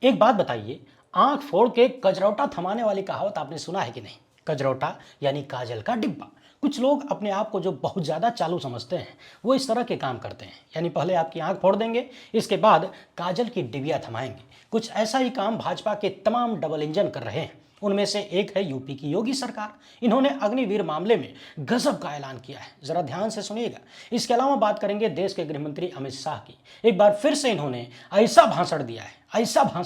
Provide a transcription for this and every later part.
एक बात बताइए, आंख फोड़ के कजरौटा थमाने वाली कहावत आपने सुना है कि नहीं? कजरौटा यानी काजल का डिब्बा। कुछ लोग अपने आप को जो बहुत ज्यादा चालू समझते हैं, वो इस तरह के काम करते हैं। यानी पहले आपकी आंख फोड़ देंगे, इसके बाद काजल की डिबिया थमाएंगे। कुछ ऐसा ही काम भाजपा के तमाम डबल इंजन कर रहे हैं। उनमें से एक है यूपी की योगी सरकार। इन्होंने अग्निवीर मामले में गजब का ऐलान किया है, जरा ध्यान से सुनिएगा। इसके अलावा बात करेंगे देश के गृहमंत्री अमित शाह की। एक बार फिर से इन्होंने ऐसा भाषण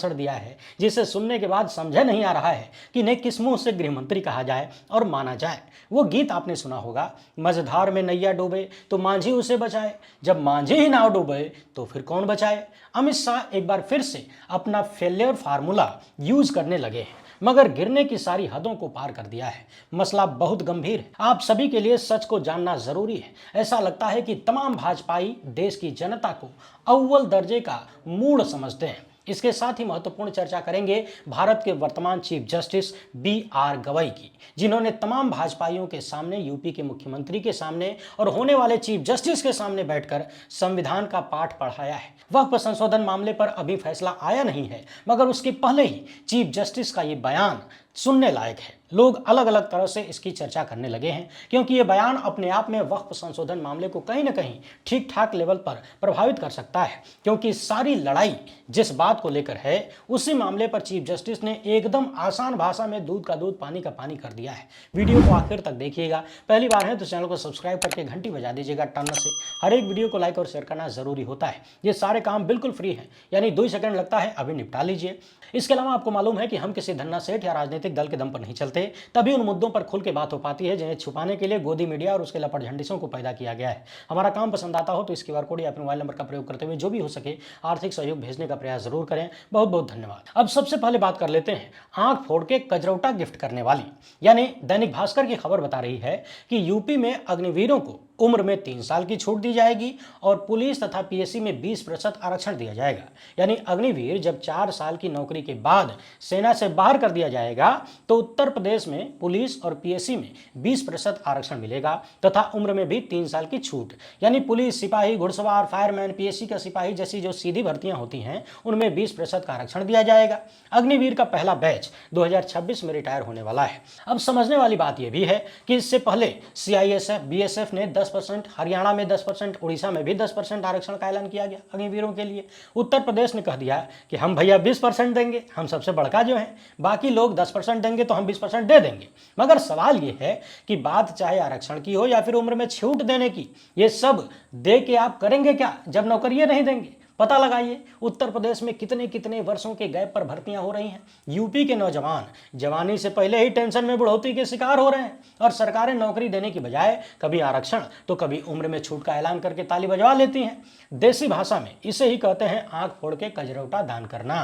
दिया है जिसे सुनने के बाद समझ नहीं आ रहा है कि इन्हें किस मुंह से गृहमंत्री कहा जाए और माना जाए। वो गीत आपने सुना होगा, मझधार में नैया डूबे तो मांझी उसे बचाए, जब मांझी ही नाव डूबे तो फिर कौन बचाए। अमित शाह एक बार फिर से अपना फेलियर फार्मूला यूज करने लगे हैं, मगर गिरने की सारी हदों को पार कर दिया है। मसला बहुत गंभीर है, आप सभी के लिए सच को जानना जरूरी है। ऐसा लगता है कि तमाम भाजपाई देश की जनता को अव्वल दर्जे का मूड समझते हैं। इसके साथ ही महत्वपूर्ण चर्चा करेंगे भारत के वर्तमान चीफ जस्टिस बी.आर. गवई की, जिन्होंने तमाम भाजपाइयों के सामने, यूपी के मुख्यमंत्री के सामने और होने वाले चीफ जस्टिस के सामने बैठकर संविधान का पाठ पढ़ाया है। वक्फ संशोधन मामले पर अभी फैसला आया नहीं है, मगर उसके पहले ही चीफ जस्टिस का ये बयान सुनने लायक है। लोग अलग अलग तरह से इसकी चर्चा करने लगे हैं, क्योंकि ये बयान अपने आप में वक्फ संशोधन मामले को कहीं ना कहीं ठीक ठाक लेवल पर प्रभावित कर सकता है। क्योंकि सारी लड़ाई जिस बात को लेकर है, उसी मामले पर चीफ जस्टिस ने एकदम आसान भाषा में दूध का दूध पानी का पानी कर दिया है। वीडियो को आखिर तक देखिएगा। पहली बार है तो चैनल को सब्सक्राइब करके घंटी बजा दीजिएगा टन से। हर एक वीडियो को लाइक और शेयर करना जरूरी होता है। ये सारे काम बिल्कुल फ्री है, यानी 2 सेकंड लगता है, अभी निपटा लीजिए। इसके अलावा आपको मालूम है कि हम किसी धन्ना सेठ या राजनीतिक दल के दम पर नहीं चलते, तभी उन मुद्दों पर खुल के बात हो पाती है जिन्हें छुपाने के लिए गोदी मीडिया और उसके लपट झंडिसों को पैदा किया गया है। हमारा काम पसंद आता हो तो इस क्यूआर कोड या फिर मोबाइल नंबर का प्रयोग करते हुए जो भी हो सके आर्थिक सहयोग भेजने का प्रयास जरूर करें। बहुत बहुत धन्यवाद। अब सबसे पहले बात कर लेते हैं आंख फोड़ के कजरौटा गिफ्ट करने वाली, यानी दैनिक भास्कर की खबर बता रही है कि यूपी में अग्निवीरों को उम्र में 3 साल की छूट दी जाएगी और पुलिस तथा पीएससी में 20% आरक्षण दिया जाएगा। यानी अग्निवीर जब 4 साल की नौकरी के बाद सेना से बाहर कर दिया जाएगा तो उत्तर प्रदेश में पुलिस और पीएससी में 20% आरक्षण मिलेगा तथा उम्र में भी 3 साल की छूट। यानी पुलिस, सिपाही, घुड़सवार, फायरमैन, पीएससी का सिपाही जैसी जो सीधी भर्तियां होती हैं, उनमें 20% का आरक्षण दिया जाएगा। अग्निवीर का पहला बैच 2026 में रिटायर होने वाला है। अब समझने वाली बात यह भी है कि इससे पहले सीआईएसएफ, बीएसएफ ने 10%, हरियाणा में 10%, उड़ीसा में भी 10% आरक्षण का ऐलान किया गया अग्निवीरों के लिए। उत्तर प्रदेश ने कह दिया कि हम भैया 20% देंगे, हम सबसे बड़का जो है, बाकी लोग 10% देंगे तो हम 20% दे देंगे। मगर सवाल यह है कि बात चाहे आरक्षण की हो या फिर उम्र में छूट देने की, ये सब दे के आप करेंगे क्या जब नौकरी नहीं देंगे? पता लगाइए उत्तर प्रदेश में कितने कितने वर्षों के गैप पर भर्तियां हो रही हैं। यूपी के नौजवान जवानी से पहले ही टेंशन में बुढ़ौती के शिकार हो रहे हैं और सरकारें नौकरी देने की बजाय कभी आरक्षण तो कभी उम्र में छूट का ऐलान करके ताली बजवा लेती हैं। देसी भाषा में इसे ही कहते हैं आंख फोड़ के कजरौटा दान करना।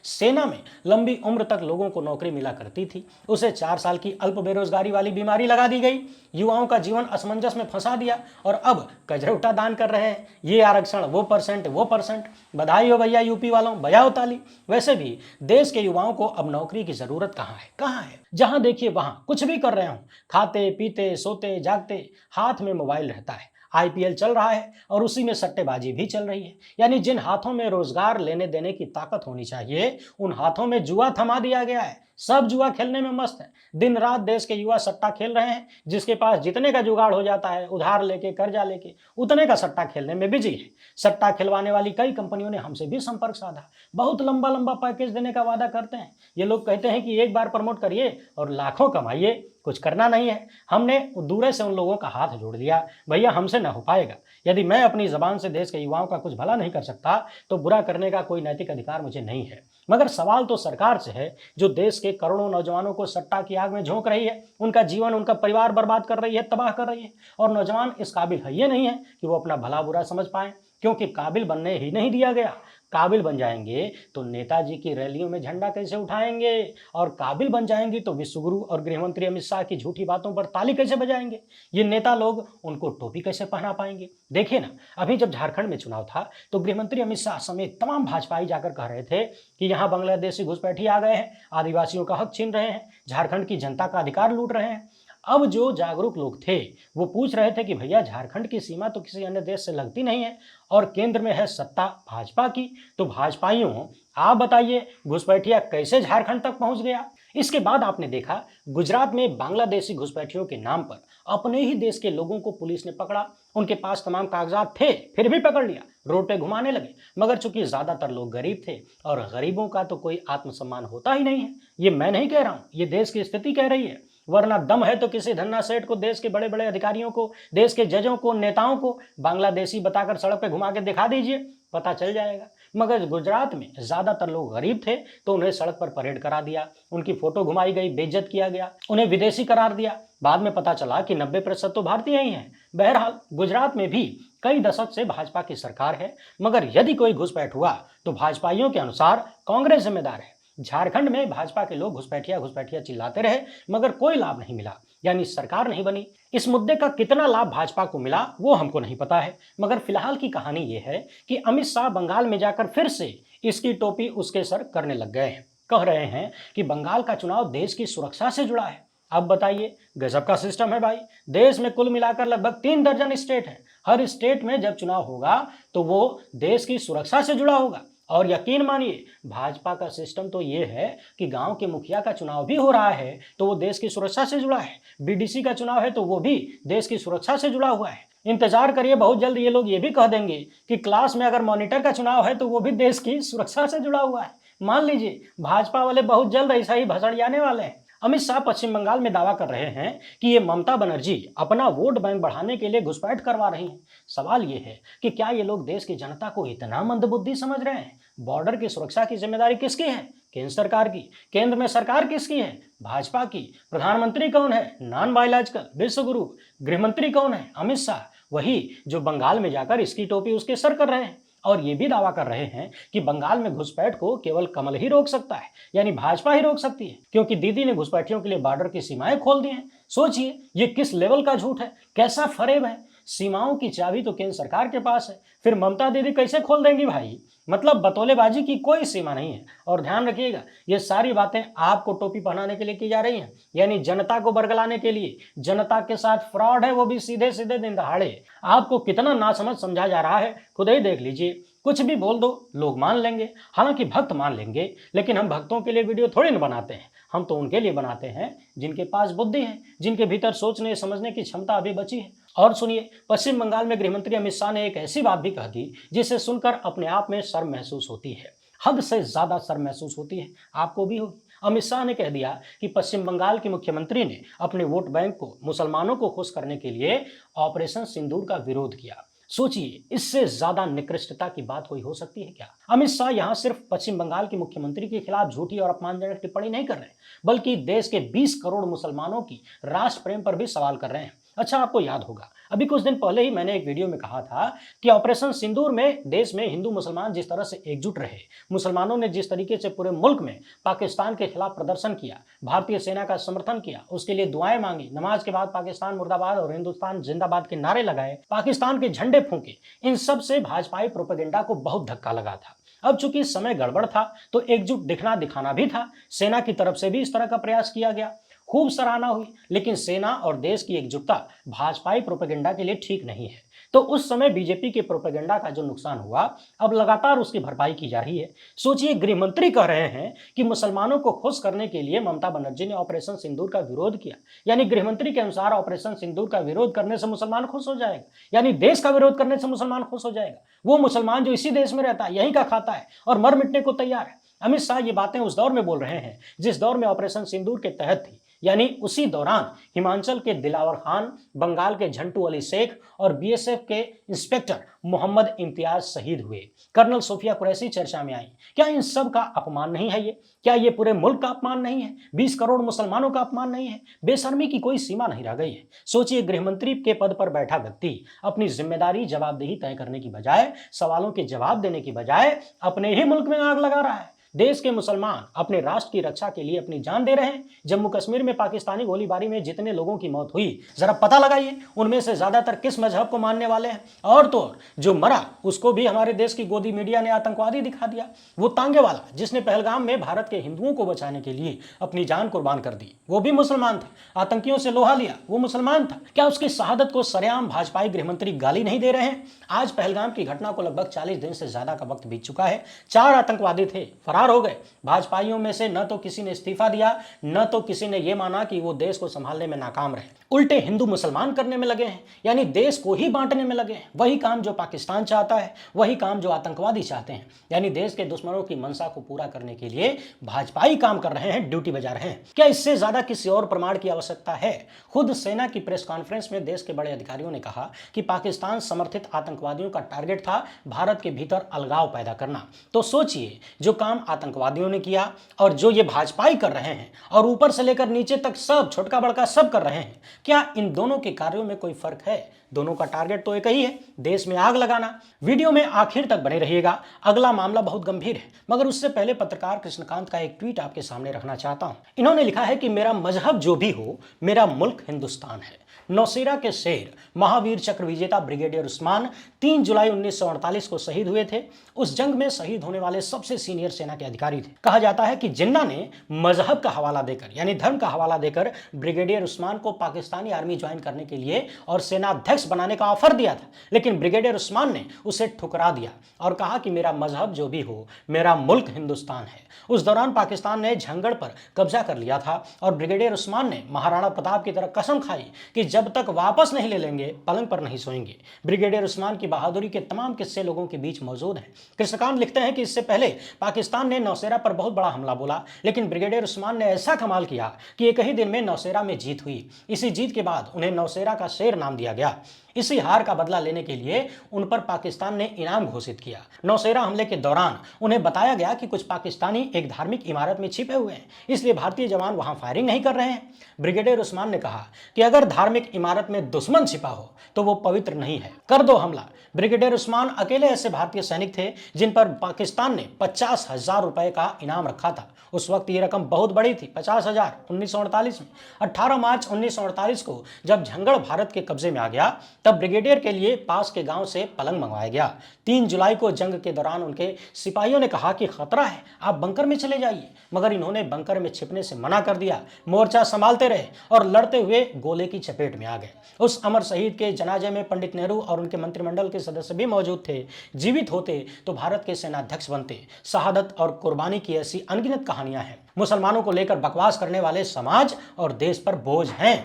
सेना में लंबी उम्र तक लोगों को नौकरी मिला करती थी, उसे 4 साल की अल्प बेरोजगारी वाली बीमारी लगा दी गई, युवाओं का जीवन असमंजस में फंसा दिया और अब कजरौटा दान कर रहे हैं। ये आरक्षण, वो परसेंट। बधाई हो भैया यूपी वालों, बजाओ ताली। वैसे भी देश के युवाओं को अब नौकरी की जरूरत कहाँ है? जहां देखिए वहां कुछ भी कर रहे हो, खाते पीते सोते जागते हाथ में मोबाइल रहता है। आईपीएल चल रहा है और उसी में सट्टेबाजी भी चल रही है। यानी जिन हाथों में रोजगार लेने देने की ताकत होनी चाहिए, उन हाथों में जुआ थमा दिया गया है। सब जुआ खेलने में मस्त है। दिन रात देश के युवा सट्टा खेल रहे हैं। जिसके पास जितने का जुगाड़ हो जाता है, उधार लेके, कर्जा लेके, उतने का सट्टा खेलने में बिजी है। सट्टा खिलवाने वाली कई कंपनियों ने हमसे भी संपर्क साधा, बहुत लंबा लंबा पैकेज देने का वादा करते हैं। ये लोग कहते हैं कि एक बार प्रमोट करिए और लाखों कमाइए, कुछ करना नहीं है। हमने दूर से उन लोगों का हाथ जोड़ लिया, भैया हमसे न हो पाएगा। यदि मैं अपनी जबान से देश के युवाओं का कुछ भला नहीं कर सकता तो बुरा करने का कोई नैतिक अधिकार मुझे नहीं है। मगर सवाल तो सरकार से है, जो देश के करोड़ों नौजवानों को सट्टा की आग में झोंक रही है, उनका जीवन, उनका परिवार बर्बाद कर रही है, तबाह कर रही है। और नौजवान इस काबिल है ये नहीं है कि वो अपना भला बुरा समझ पाए, क्योंकि काबिल बनने ही नहीं दिया गया। काबिल बन जाएंगे तो नेताजी की रैलियों में झंडा कैसे उठाएंगे, और काबिल बन जाएंगे तो विश्वगुरु और गृहमंत्री अमित शाह की झूठी बातों पर ताली कैसे बजाएंगे। ये नेता लोग उनको टोपी कैसे पहना पाएंगे। देखिए ना, अभी जब झारखंड में चुनाव था तो गृहमंत्री अमित शाह समेत तमाम भाजपाई जाकर कह रहे थे कि यहाँ बांग्लादेशी घुसपैठी आ गए हैं, आदिवासियों का हक छीन रहे हैं, झारखंड की जनता का अधिकार लूट रहे हैं। अब जो जागरूक लोग थे वो पूछ रहे थे कि भैया झारखंड की सीमा तो किसी अन्य देश से लगती नहीं है और केंद्र में है सत्ता भाजपा की, तो भाजपाइयों आप बताइए घुसपैठिया कैसे झारखंड तक पहुंच गया। इसके बाद आपने देखा गुजरात में बांग्लादेशी घुसपैठियों के नाम पर अपने ही देश के लोगों को पुलिस ने पकड़ा। उनके पास तमाम कागजात थे फिर भी पकड़ लिया, रोड पे घुमाने लगे। मगर चूंकि ज्यादातर लोग गरीब थे और गरीबों का तो कोई आत्मसम्मान होता ही नहीं है, ये मैं नहीं कह रहा हूं, ये देश की स्थिति कह रही है। वरना दम है तो किसी धन्ना सेठ को, देश के बड़े बड़े अधिकारियों को, देश के जजों को, नेताओं को बांग्लादेशी बताकर सड़क पे घुमा के दिखा दीजिए, पता चल जाएगा। मगर गुजरात में ज्यादातर लोग गरीब थे तो उन्हें सड़क पर परेड करा दिया, उनकी फोटो घुमाई गई, बेइज्जत किया गया, उन्हें विदेशी करार दिया। बाद में पता चला कि 90% तो भारतीय ही हैं। बहरहाल गुजरात में भी कई दशक से भाजपा की सरकार है, मगर यदि कोई घुसपैठ हुआ तो भाजपाइयों के अनुसार कांग्रेस जिम्मेदार है। झारखंड में भाजपा के लोग घुसपैठिया घुसपैठिया चिल्लाते रहे मगर कोई लाभ नहीं मिला, यानी सरकार नहीं बनी। इस मुद्दे का कितना लाभ भाजपा को मिला वो हमको नहीं पता है, मगर फिलहाल की कहानी ये है कि अमित शाह बंगाल में जाकर फिर से इसकी टोपी उसके सर करने लग गए हैं। कह रहे हैं कि बंगाल का चुनाव देश की सुरक्षा से जुड़ा है। अब बताइए, गजब का सिस्टम है भाई। देश में कुल मिलाकर लगभग 3 दर्जन स्टेट हैं। हर स्टेट में जब चुनाव होगा तो वो देश की सुरक्षा से जुड़ा होगा। और यकीन मानिए भाजपा का सिस्टम तो ये है कि गांव के मुखिया का चुनाव भी हो रहा है तो वो देश की सुरक्षा से जुड़ा है, बीडीसी का चुनाव है तो वो भी देश की सुरक्षा से जुड़ा हुआ है। इंतजार करिए, बहुत जल्द ये लोग ये भी कह देंगे कि क्लास में अगर मॉनिटर का चुनाव है तो वो भी देश की सुरक्षा से जुड़ा हुआ है। मान लीजिए भाजपा वाले बहुत जल्द ऐसा ही भसड़ जाने वाले हैं। अमित शाह पश्चिम बंगाल में दावा कर रहे हैं कि ये ममता बनर्जी अपना वोट बैंक बढ़ाने के लिए घुसपैठ करवा रही हैं। सवाल ये है कि क्या ये लोग देश की जनता को इतना मंदबुद्धि समझ रहे हैं? बॉर्डर की सुरक्षा की जिम्मेदारी किसकी है? केंद्र सरकार की। केंद्र में सरकार किसकी है? भाजपा की। प्रधानमंत्री कौन है? नॉन बायोलॉजिकल विश्वगुरु। गृहमंत्री कौन है? अमित शाह, वही जो बंगाल में जाकर इसकी टोपी उसके सर कर रहे हैं। और ये भी दावा कर रहे हैं कि बंगाल में घुसपैठ को केवल कमल ही रोक सकता है, यानी भाजपा ही रोक सकती है, क्योंकि दीदी ने घुसपैठियों के लिए बॉर्डर की सीमाएं खोल दी हैं। सोचिए ये किस लेवल का झूठ है, कैसा फरेब है। सीमाओं की चाबी तो केंद्र सरकार के पास है, फिर ममता दीदी कैसे खोल देंगी भाई? मतलब बतौलेबाजी की कोई सीमा नहीं है। और ध्यान रखिएगा ये सारी बातें आपको टोपी पहनाने के लिए की जा रही हैं, यानी जनता को बरगलाने के लिए। जनता के साथ फ्रॉड है, वो भी सीधे सीधे दिन दहाड़े। आपको कितना नासमझ समझा जा रहा है खुद ही देख लीजिए। कुछ भी बोल दो लोग मान लेंगे, हालांकि भक्त मान लेंगे, लेकिन हम भक्तों के लिए वीडियो थोड़ी ना बनाते हैं। हम तो उनके लिए बनाते हैं जिनके पास बुद्धि है, जिनके भीतर सोचने समझने की क्षमता अभी बची है। और सुनिए, पश्चिम बंगाल में गृहमंत्री अमित शाह ने एक ऐसी बात भी कह दी जिसे सुनकर अपने आप में शर्म महसूस होती है, हद से ज्यादा शर्म महसूस होती है, आपको भी होगी। अमित शाह ने कह दिया कि पश्चिम बंगाल के मुख्यमंत्री ने अपने वोट बैंक को, मुसलमानों को खुश करने के लिए ऑपरेशन सिंदूर का विरोध किया। सोचिए इससे ज्यादा निकृष्टता की बात कोई हो सकती है क्या? अमित शाह यहां सिर्फ पश्चिम बंगाल के मुख्यमंत्री के खिलाफ झूठी और अपमानजनक टिप्पणी नहीं कर रहे, बल्कि देश के 20 करोड़ मुसलमानों की राष्ट्र प्रेम पर भी सवाल कर रहे हैं। अच्छा, आपको याद होगा अभी कुछ दिन पहले ही मैंने एक वीडियो में कहा था कि ऑपरेशन सिंदूर में देश में हिंदू मुसलमान जिस तरह से एकजुट रहे, मुसलमानों ने जिस तरीके से पूरे मुल्क में पाकिस्तान के खिलाफ प्रदर्शन किया, भारतीय सेना का समर्थन किया, उसके लिए दुआएं मांगी, नमाज के बाद पाकिस्तान मुर्दाबाद और हिंदुस्तान जिंदाबाद के नारे लगाए, पाकिस्तान के झंडे फूंके, इन सब से भाजपाई प्रोपेगेंडा को बहुत धक्का लगा था। अब चूंकि समय गड़बड़ था तो एकजुट दिखना दिखाना भी था। सेना की तरफ से भी इस तरह का प्रयास किया गया, खूब सराहना हुई, लेकिन सेना और देश की एकजुटता भाजपाई प्रोपेगेंडा के लिए ठीक नहीं है। तो उस समय बीजेपी के प्रोपेगेंडा का जो नुकसान हुआ, अब लगातार उसकी भरपाई की जा रही है। सोचिए गृहमंत्री कह रहे हैं कि मुसलमानों को खुश करने के लिए ममता बनर्जी ने ऑपरेशन सिंदूर का विरोध किया, यानी गृहमंत्री के अनुसार ऑपरेशन सिंदूर का विरोध करने से मुसलमान खुश हो जाएगा, यानी देश का विरोध करने से मुसलमान खुश हो जाएगा। वो मुसलमान जो इसी देश में रहता है, यहीं का खाता है और मर मिटने को तैयार है। अमित शाह ये बातें उस दौर में बोल रहे हैं जिस दौर में ऑपरेशन सिंदूर के तहत थी, यानी उसी दौरान हिमाचल के दिलावर खान, बंगाल के झंटू अली शेख और बीएसएफ के इंस्पेक्टर मोहम्मद इम्तियाज शहीद हुए। कर्नल सोफिया कुरैशी चर्चा में आई। क्या इन सब का अपमान नहीं है ये? क्या ये पूरे मुल्क का अपमान नहीं है? 20 करोड़ मुसलमानों का अपमान नहीं है? बेशर्मी की कोई सीमा नहीं रह गई है। सोचिए गृहमंत्री के पद पर बैठा व्यक्ति अपनी जिम्मेदारी जवाबदेही तय करने की बजाय, सवालों के जवाब देने की बजाय अपने ही मुल्क में आग लगा रहा है। देश के मुसलमान अपने राष्ट्र की रक्षा के लिए अपनी जान दे रहे हैं। जम्मू कश्मीर में पाकिस्तानी गोलीबारी में जितने लोगों की मौत हुई, जरा पता लगाइए उनमें से ज्यादातर किस मजहब को मानने वाले हैं। और तो और जो मरा उसको भी हमारे देश की गोदी मीडिया ने आतंकवादी दिखा दिया। वो तांगे वाला जिसने पहलगाम में भारत के हिंदुओं को बचाने के लिए अपनी जान कुर्बान कर दी, वो भी मुसलमान था। आतंकियों से लोहा लिया, वो मुसलमान था। क्या उसकी शहादत को सरेआम भाजपाई गृहमंत्री गाली नहीं दे रहे हैं? आज पहलगाम की घटना को लगभग 40 दिन से ज्यादा का वक्त बीत चुका है। 4 आतंकवादी थे, फरार हो गए। भाजपाइयों में से न तो किसी ने इस्तीफा दिया, न तो किसी ने यह माना कि वो देश को संभालने में नाकाम रहे। उल्टे हिंदू मुसलमान करने में लगे हैं, यानी देश को ही बांटने में लगे हैं। वही काम जो पाकिस्तान चाहता है, वही काम जो आतंकवादी चाहते हैं। यानी देश के दुश्मनों की मंशा को पूरा करने के लिए भाजपाई काम कर रहे हैं, ड्यूटी बजा रहे हैं। क्या इससे ज्यादा किसी और प्रमाण की आवश्यकता है? खुद सेना की प्रेस कॉन्फ्रेंस में देश के बड़े अधिकारियों ने कहा कि पाकिस्तान समर्थित आतंकवादियों का टारगेट था भारत के भीतर अलगाव पैदा करना। तो सोचिए, जो काम आतंकवादियों ने किया और जो ये भाजपाई कर रहे हैं, और ऊपर से लेकर नीचे तक सब छोटका बड़का सब कर रहे हैं, क्या इन दोनों के कार्यों में कोई फर्क है? दोनों का टारगेट तो एक ही है, देश में आग लगाना। वीडियो में आखिर तक बने रहिएगा, अगला मामला बहुत गंभीर है। मगर उससे पहले पत्रकार कृष्णकांत का एक ट्वीट आपके सामने रखना चाहता हूं। इन्होंने लिखा है कि मेरा मजहब जो भी हो, मेरा मुल्क हिंदुस्तान है। नौशेरा के शेर महावीर चक्र विजेता ब्रिगेडियर उस्मान 3 जुलाई 1948 को शहीद हुए थे। उस जंग में शहीद होने वाले सबसे सीनियर सेना के अधिकारी थे। कहा जाता है कि जिन्ना ने मजहब का हवाला देकर, यानी धर्म का हवाला देकर, ब्रिगेडियर उस्मान को पाकिस्तानी आर्मी ज्वाइन करने के लिए और सेनाध्यक्ष बनाने का ऑफर दिया था, लेकिन ब्रिगेडियर उस्मान ने उसे ठुकरा दिया और कहा कि मेरा मजहब जो भी हो, मेरा मुल्क हिंदुस्तान है। उस दौरान पाकिस्तान ने झंगड़ पर कब्जा कर लिया था और ब्रिगेडियर उस्मान ने महाराणा प्रताप की तरह कसम खाई कि जब तक वापस नहीं ले लेंगे, पलंग पर नहीं सोएंगे। ब्रिगेडियर उस्मान की बहादुरी के तमाम किस्से लोगों के बीच मौजूद हैं। कृष्णकांत लिखते हैं कि इससे पहले पाकिस्तान ने नौशेरा पर बहुत बड़ा हमला बोला, लेकिन ब्रिगेडियर उस्मान ने ऐसा कमाल किया कि एक ही दिन में नौशेरा में जीत हुई। इसी जीत के बाद उन्हें नौशेरा का शेर नाम दिया गया। इसी हार का बदला लेने के लिए उन पर पाकिस्तान ने इनाम घोषित किया। नौशेरा हमले के दौरान उन्हें बताया गया कि कुछ पाकिस्तानी एक धार्मिक इमारत में छिपे हुए हैं, इसलिए भारतीय जवान वहां फायरिंग नहीं कर रहे हैं। ब्रिगेडियर उस्मान ने कहा कि अगर धार्मिक इमारत में दुश्मन छिपा हो तो वो पवित्र नहीं है, कर दो हमला। ब्रिगेडियर उस्मान अकेले ऐसे भारतीय सैनिक थे जिन पर पाकिस्तान ने 50,000 रुपए का इनाम रखा था। उस वक्त ये रकम बहुत बड़ी थी, 50,000। 1948 में 18 मार्च 1948 को जब झंगड़ भारत के कब्जे में आ गया, तब ब्रिगेडियर के लिए पास के गांव से पलंग मंगवाया गया। 3 जुलाई को जंग के दौरान उनके सिपाहियों ने कहा कि खतरा है, आप बंकर में चले जाइए, मगर इन्होंने बंकर में छिपने से मना कर दिया। मोर्चा संभालते रहे और लड़ते हुए गोले की चपेट में आ गए। उस अमर शहीद के जनाजे में पंडित नेहरू और उनके मंत्रिमंडल के सदस्य भी मौजूद थे। जीवित होते तो भारत के सेनाध्यक्ष बनते। शहादत और कुर्बानी की ऐसी अनगिनत कहानियां हैं। मुसलमानों को लेकर बकवास करने वाले समाज और देश पर बोझ हैं।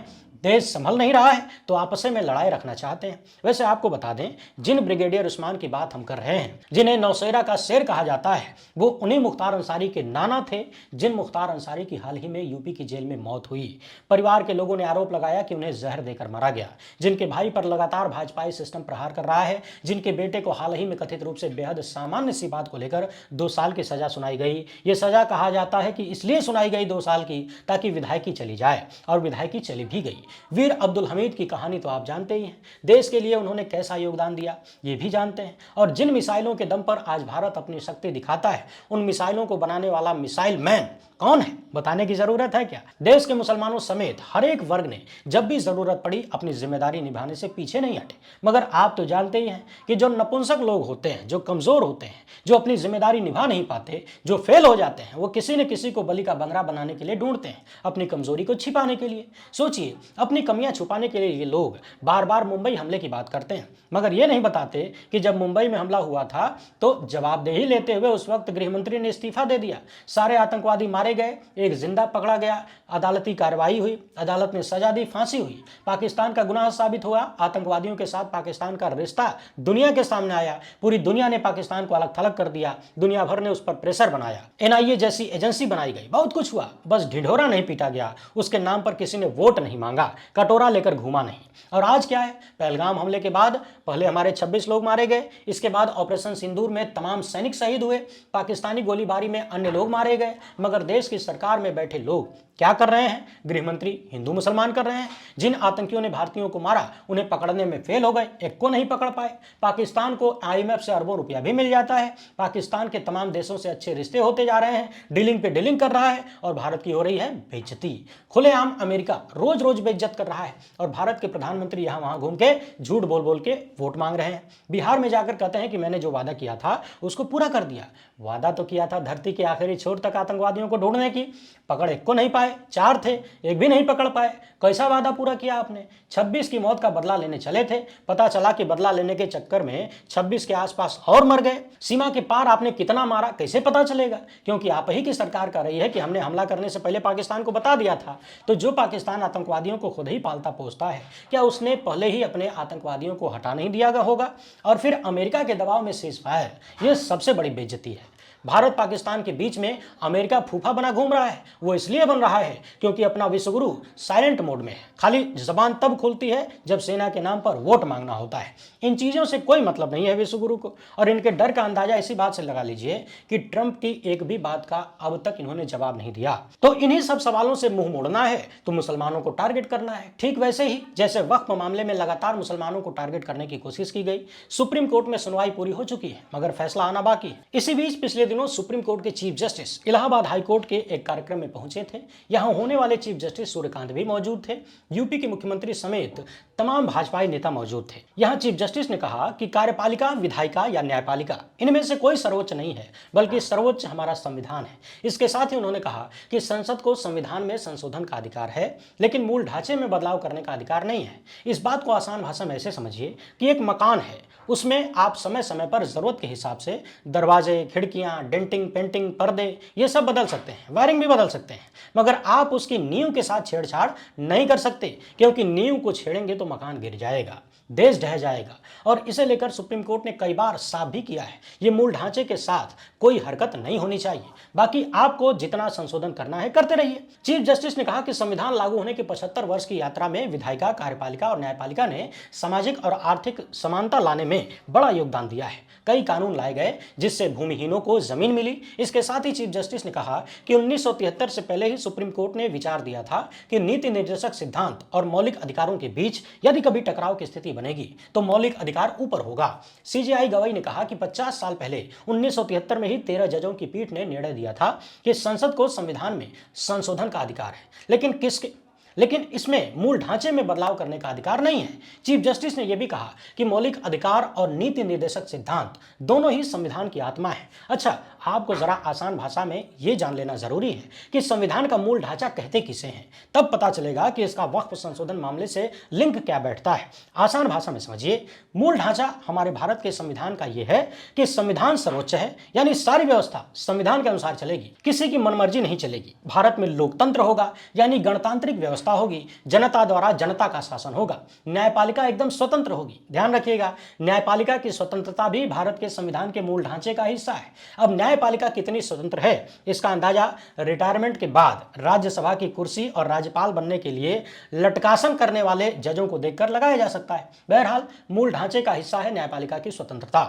देश संभल नहीं रहा है तो आपस में लड़ाई रखना चाहते हैं। वैसे आपको बता दें, जिन ब्रिगेडियर उस्मान की बात हम कर रहे हैं, जिन्हें नौशेरा का शेर कहा जाता है, वो उन्हीं मुख्तार अंसारी के नाना थे जिन मुख्तार अंसारी की हाल ही में यूपी की जेल में मौत हुई। परिवार के लोगों ने आरोप लगाया कि उन्हें जहर देकर मारा गया। जिनके भाई पर लगातार भाजपाई सिस्टम प्रहार कर रहा है, जिनके बेटे को हाल ही में कथित रूप से बेहद सामान्य सी बात को लेकर 2 साल की सजा सुनाई गई। ये सजा कहा जाता है कि इसलिए सुनाई गई 2 साल की ताकि विधायकी चली जाए, और विधायकी चली भी गई। वीर अब्दुल हमीद की कहानी तो आप जानते ही हैं। देश के लिए उन्होंने कैसा योगदान दिया ये भी जानते हैं। और जिन मिसाइलों के दम पर आज भारत अपनी शक्ति दिखाता है, उन मिसाइलों को बनाने वाला मिसाइल मैन कौन है, बताने की जरूरत है क्या? देश के मुसलमानों समेत हर एक वर्ग ने जब भी जरूरत पड़ी अपनी जिम्मेदारी निभाने से पीछे नहीं हटे। मगर आप तो जानते ही हैं कि जो नपुंसक लोग होते हैं, जो कमजोर होते हैं, जो अपनी जिम्मेदारी निभा नहीं पाते, जो फेल हो जाते हैं, वो किसी न किसी को बलि का बंदरा बनाने के लिए ढूंढते हैं, अपनी कमजोरी को छिपाने के लिए। सोचिए, अपनी कमियां छुपाने के लिए ये लोग बार बार मुंबई हमले की बात करते हैं, मगर ये नहीं बताते कि जब मुंबई में हमला हुआ था तो जवाबदेही लेते हुए उस वक्त गृहमंत्री ने इस्तीफा दे दिया। सारे आतंकवादी मारे गए, एक जिंदा पकड़ा गया, अदालती कार्रवाई हुई, अदालत ने सजा दी, फांसी हुई। पाकिस्तान का गुनाह साबित हुआ, आतंकवादियों के साथ पाकिस्तान का रिश्ता दुनिया के सामने आया। पूरी दुनिया ने पाकिस्तान को अलग थलग कर दिया, दुनिया भर ने उस पर प्रेशर बनाया, NIA जैसी एजेंसी बनाई गई, बहुत कुछ हुआ, बस ढिढोरा नहीं पीटा गया, उसके नाम पर किसी ने वोट नहीं मांगा। कटोरा लेकर घूमा नहीं। और आज क्या है, पहलगाम हमले के बाद पहले हमारे 26 लोग मारे गए, इसके बाद ऑपरेशन सिंदूर में तमाम सैनिक शहीद हुए, पाकिस्तानी गोलीबारी में अन्य लोग मारे गए, मगर देश की सरकार में बैठे लोग क्या कर रहे हैं? गृहमंत्री हिंदू मुसलमान कर रहे हैं। जिन आतंकियों ने भारतीयों को मारा उन्हें पकड़ने में फेल हो गए, एक को नहीं पकड़ पाए। पाकिस्तान को IMF से अरबों रुपया भी मिल जाता है, पाकिस्तान के तमाम देशों से अच्छे रिश्ते होते जा रहे हैं, डीलिंग पे डीलिंग कर रहा है, और भारत की हो रही है बेइज्जती। खुलेआम अमेरिका रोज रोज बेइज्जत कर रहा है, और भारत के प्रधानमंत्री यहां वहां घूम के झूठ बोल बोल के वोट मांग रहे हैं। बिहार में जाकर कहते हैं कि मैंने जो वादा किया था उसको पूरा कर दिया। वादा तो किया था धरती के आखिरी छोर तक आतंकवादियों को ढूंढने की, पकड़ एक को नहीं पाए, 4 थे, एक भी नहीं पकड़ पाए। कैसा वादा पूरा किया आपने? 26 की मौत का बदला लेने चले थे, पता चला कि बदला लेने के चक्कर में 26 के आसपास और मर गए। सीमा के पार आपने कितना मारा कैसे पता चलेगा? क्योंकि आप ही की सरकार कह रही है कि हमने हमला करने से पहले पाकिस्तान को बता दिया था। तो जो पाकिस्तान आतंकवादियों को खुद ही पालता पोसता है, क्या उसने पहले ही अपने आतंकवादियों को हटा नहीं दिया होगा? और फिर अमेरिका के दबाव में सीज फायर, यह सबसे बड़ी बेइज्जती है। भारत पाकिस्तान के बीच में अमेरिका फूफा बना घूम रहा है। वो इसलिए बन रहा है क्योंकि अपना विश्वगुरु साइलेंट मोड में है, खाली जबान तब खुलती है जब सेना के नाम पर वोट मांगना होता है। इन चीज़ों से कोई मतलब नहीं है विश्वगुरु को, और इनके डर का अंदाजा इसी बात से लगा लीजिए कि ट्रंप की एक भी बात का अब तक इन्होंने जवाब नहीं दिया। तो इन्हीं सब सवालों से मुंह मोड़ना है तो मुसलमानों को टारगेट करना है, ठीक वैसे ही जैसे वक्फ मामले में लगातार मुसलमानों को टारगेट करने की कोशिश की गई। सुप्रीम कोर्ट में सुनवाई पूरी हो चुकी है, मगर फैसला आना बाकी है। इसी बीच पिछले दिनों सुप्रीम कोर्ट के chief justice Allahabad high court के एक कार्यक्रम में पहुंचे थे। यहां होने वाले चीफ जस्टिस सूर्यकांत भी मौजूद थे, यूपी के मुख्यमंत्री समेत तमाम भाजपाई नेता मौजूद थे। यहां चीफ जस्टिस ने कहा कि कार्यपालिका, विधायिका या न्यायपालिका, इनमें से कोई सर्वोच्च नहीं है, बल्कि सर्वोच्च हमारा संविधान है। इसके साथ ही उन्होंने कहा कि संसद को संविधान में संशोधन का अधिकार है, लेकिन मूल ढांचे में बदलाव करने का अधिकार नहीं है। इस बात को आसान भाषा में ऐसे समझिए कि एक मकान है, उसमें आप समय समय पर जरूरत के हिसाब से दरवाजे, खिड़कियां, डेंटिंग, पेंटिंग, पर्दे ये सब बदल सकते हैं, वायरिंग भी बदल सकते हैं, मगर आप उसकी नींव के साथ छेड़छाड़ नहीं कर सकते, क्योंकि नींव को छेड़ेंगे तो मकान गिर जाएगा, देश ढह जाएगा। और इसे लेकर सुप्रीम कोर्ट ने कई बार साफ भी किया है, ये मूल ढांचे के साथ कोई हरकत नहीं होनी चाहिए, बाकी आपको जितना संशोधन करना है करते रहिए। चीफ जस्टिस ने कहा कि संविधान लागू होने के 75 वर्ष की यात्रा में विधायिका, कार्यपालिका और न्यायपालिका ने सामाजिक और आर्थिक समानता लाने में बड़ा योगदान दिया है। कई कानून लाए गए जिससे भूमिहीनों को जमीन मिली। इसके साथ ही चीफ जस्टिस ने कहा कि 1973 से पहले ही सुप्रीम कोर्ट ने विचार दिया था कि नीति निर्देशक सिद्धांत और मौलिक अधिकारों के बीच यदि कभी टकराव की स्थिति बनेगी तो मौलिक अधिकार ऊपर होगा। CJI गवाई ने कहा कि 50 साल पहले 1973 में ही 13 जजों की पीठ ने निर्णय दिया था कि संसद को संविधान में संशोधन का अधिकार है, लेकिन इसमें मूल ढांचे में बदलाव करने का अधिकार नहीं है। चीफ जस्टिस ने यह भी कहा कि मौलिक अधिकार और नीति निर्देशक सिद्धांत दोनों ही संविधान की आत्मा है। अच्छा, आपको जरा आसान भाषा में यह जान लेना जरूरी है कि संविधान का मूल ढांचा कहते किसे हैं, तब पता चलेगा कि इसका वक्फ संशोधन मामले से लिंक क्या बैठता है। आसान भाषा में समझिए, मूल ढांचा हमारे भारत के संविधान का यह है कि संविधान सर्वोच्च है, यानी सारी व्यवस्था संविधान के अनुसार चलेगी, किसी की मनमर्जी नहीं चलेगी। भारत में लोकतंत्र होगा, यानी गणतांत्रिक व्यवस्था होगी, जनता द्वारा जनता का शासन होगा। न्यायपालिका एकदम स्वतंत्र होगी, ध्यान रखिएगा, न्यायपालिका की स्वतंत्रता भी भारत के संविधान के मूल ढांचे का हिस्सा है। अब न्यायपालिका कितनी स्वतंत्र है इसका अंदाजा रिटायरमेंट के बाद राज्यसभा की कुर्सी और राज्यपाल बनने के लिए लटकासन करने वाले जजों को देखकर लगाया जा सकता है। बहरहाल मूल ढांचे का हिस्सा है न्यायपालिका की स्वतंत्रता।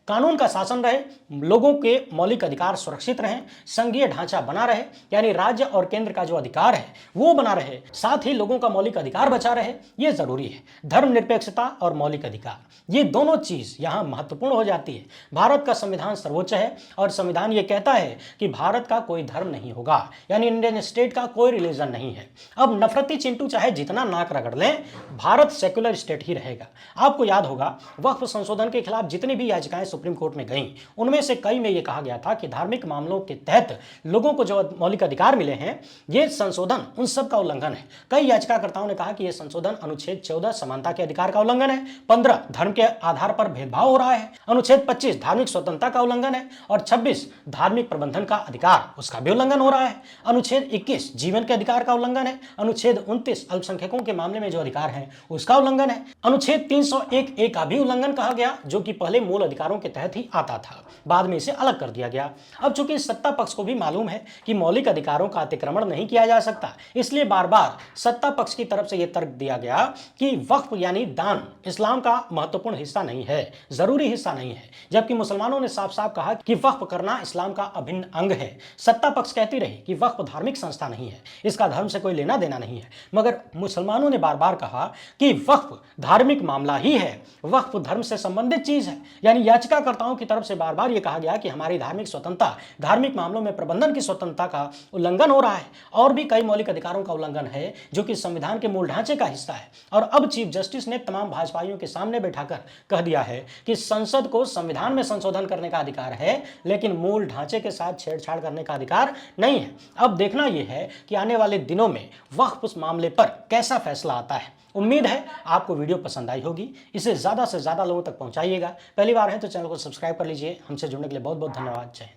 कानून का शासन रहे, लोगों के मौलिक अधिकार सुरक्षित रहें, संघीय ढांचा बना रहे, यानी राज्य और केंद्र का जो अधिकार है वो बना रहे, साथ ही लोगों का मौलिक अधिकार बचा रहे, ये जरूरी है। धर्मनिरपेक्षता और मौलिक अधिकार, ये दोनों चीज यहां महत्वपूर्ण हो जाती है। भारत का संविधान सर्वोच्च है और संविधान ये कहता है कि भारत का कोई धर्म नहीं होगा, यानी इंडियन स्टेट का कोई रिलीजन नहीं है। अब नफरती चिंटू चाहे जितना नाक रगड़ लें, भारत सेक्युलर स्टेट ही रहेगा। आपको याद होगा, वक्फ संशोधन के खिलाफ जितनी भी याचिकाएं सुप्रीम कोर्ट में गईं, उनमें से कई में यह कहा गया था कि धार्मिक मामलों के तहत लोगों को जो मौलिक अधिकार मिले हैं, ये संशोधन उन सब का उल्लंघन है। कई याचिकाकर्ताओं ने कहा कि यह संशोधन अनुच्छेद 14 समानता के अधिकार का उल्लंघन है, 15 धर्म के आधार पर भेदभाव हो रहा है, अनुच्छेद 25 धार्मिक स्वतंत्रता का उल्लंघन है, और 26 धार्मिक प्रबंधन का अधिकार, उसका भी उल्लंघन हो रहा है। अनुच्छेद 21 जीवन के अधिकार का उल्लंघन है। अनुच्छेद 29 अल्पसंख्यकों के मामले में जो अधिकार है उसका उल्लंघन है। अनुच्छेद 301A का भी उल्लंघन कहा गया, जो कि पहले मूल अधिकारों के तहत ही आता था, बाद में इसे अलग कर दिया गया। अब चूंकि सत्ता पक्ष को भी मालूम है कि मौलिक अधिकारों का अतिक्रमण नहीं किया जा सकता, इसलिए बार बार सत्ता पक्ष की तरफ से यह तर्क दिया गया कि वक्फ यानी दान इस्लाम का महत्वपूर्ण हिस्सा नहीं है, जरूरी हिस्सा नहीं है, जबकि मुसलमानों ने साफ साफ कहा कि वक्फ करना इस्लाम का अभिन्न अंग है। सत्ता पक्ष कहती रही कि वक्फ धार्मिक संस्था नहीं है, इसका धर्म से कोई लेना देना नहीं है, मगर मुसलमानों ने बार बार कहा कि वक्फ धार्मिक मामला ही है, वक्फ धर्म से संबंधित चीज है। यानी याचिकाकर्ताओं की तरफ से बार बार यह कहा गया कि हमारी धार्मिक स्वतंत्रता, धार्मिक मामलों में प्रबंधन की स्वतंत्रता का उल्लंघन हो रहा है, और भी कई मौलिक अधिकारों का उल्लंघन है जो कि संविधान के मूल ढांचे का हिस्सा है। और अब चीफ जस्टिस ने तमाम भाजपाइयों के सामने बैठाकर कह दिया है कि संसद को संविधान में संशोधन करने का अधिकार है, लेकिन मूल ढांचे के साथ छेड़छाड़ करने का अधिकार नहीं है। अब देखना यह है कि आने वाले दिनों में वक्फ उस मामले पर कैसा फैसला आता है। उम्मीद है आपको वीडियो पसंद आई होगी, इसे ज्यादा से ज्यादा लोगों तक पहुंचाइएगा। पहली बार है तो चैनल को सब्सक्राइब कर लीजिए। हमसे जुड़ने के लिए बहुत बहुत धन्यवाद। जय हिंद।